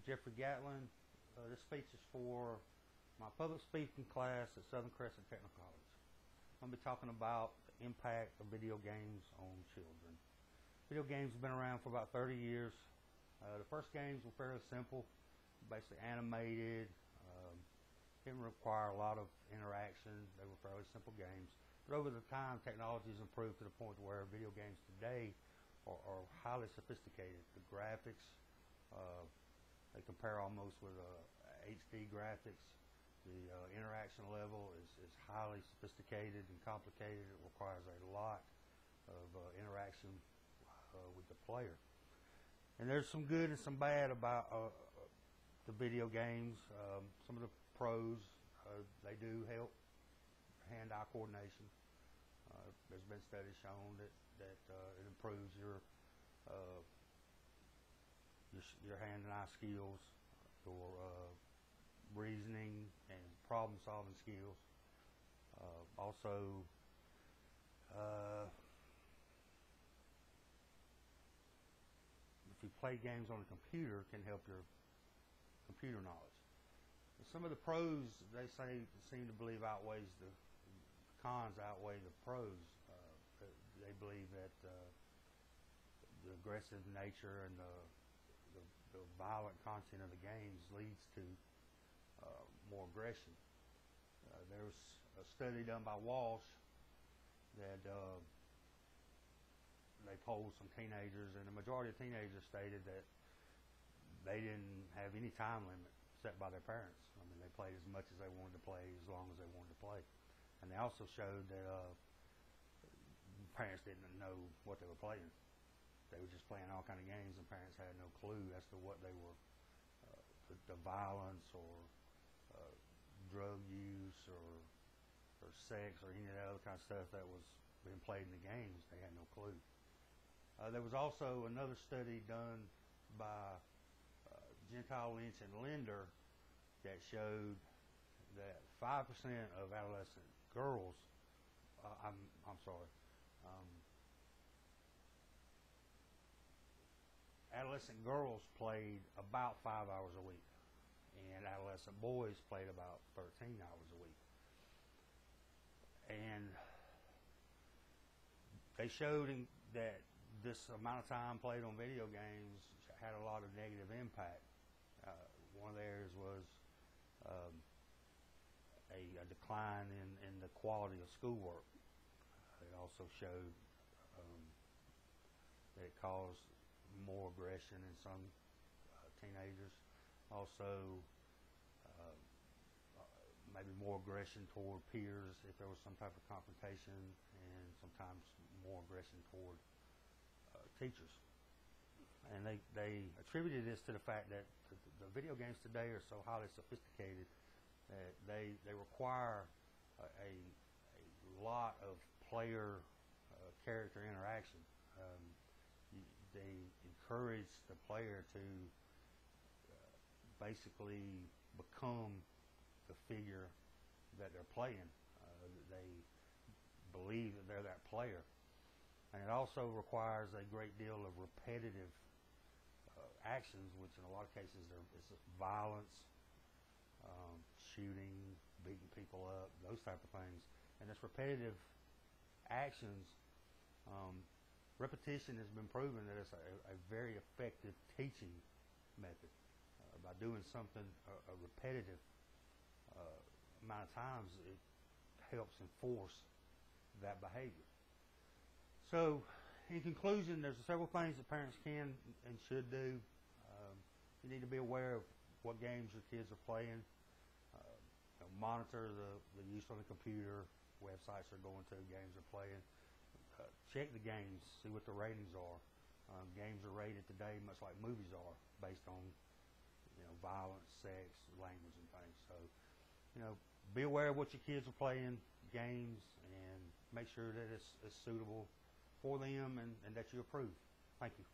j.gatlin. This speech is for my public speaking class at Southern Crescent Technical College. I'm going to be talking about the impact of video games on children. Video games have been around for about 30 years. The first games were fairly simple, basically animated, didn't require a lot of interaction. They were fairly simple games. But over the time, technology has improved to the point where video games today are highly sophisticated. The graphics, they compare almost with HD graphics. The interaction level is highly sophisticated and complicated. It requires a lot of interaction with the player. And there's some good and some bad about the video games. Some of the pros, they do help hand-eye coordination. There's been studies shown that it improves your hand and eye skills, your reasoning and problem-solving skills. Also, if you play games on a computer, it can help your computer knowledge. Some of the pros, they seem to believe outweighs the cons outweigh the pros. They believe that the aggressive nature and the violent content of the games leads to more aggression. There was a study done by Walsh that they polled some teenagers, and the majority of teenagers stated that they didn't have any time limit set by their parents. I mean, they played as much as they wanted to play, as long as they wanted to play. And they also showed that parents didn't know what they were playing. They were just playing all kind of games, and parents had no clue as to what they were, the violence or drug use or sex or any of that other kind of stuff that was being played in the games. They had no clue. There was also another study done by Gentile, Lynch, and Linder that showed that 5% of adolescent girls, adolescent girls played about 5 hours a week, and adolescent boys played about 13 hours a week. And they showed that this amount of time played on video games had a lot of negative impact. One of the areas was a decline in the quality of schoolwork. It also showed that it caused more aggression in some teenagers. Also, maybe more aggression toward peers if there was some type of confrontation, and sometimes more aggression toward teachers. And they attributed this to the fact that the video games today are so highly sophisticated that they require a lot of player character interaction. They encourage the player to basically become the figure that they're playing. They believe that they're that player. And it also requires a great deal of repetitive actions, which in a lot of cases it's violence, shooting, beating people up, those type of things. And this repetitive actions, repetition has been proven that it's a very effective teaching method. By doing something a repetitive amount of times, it helps enforce that behavior. So, in conclusion, there's several things that parents can and should do. You need to be aware of what games your kids are playing. Monitor the use on the computer, websites they're going to, games they're playing. Check the games, see what the ratings are. Games are rated today much like movies are, based on violence, sex, language, and things. So, be aware of what your kids are playing, games, and make sure that it's suitable for them and that you approve. Thank you.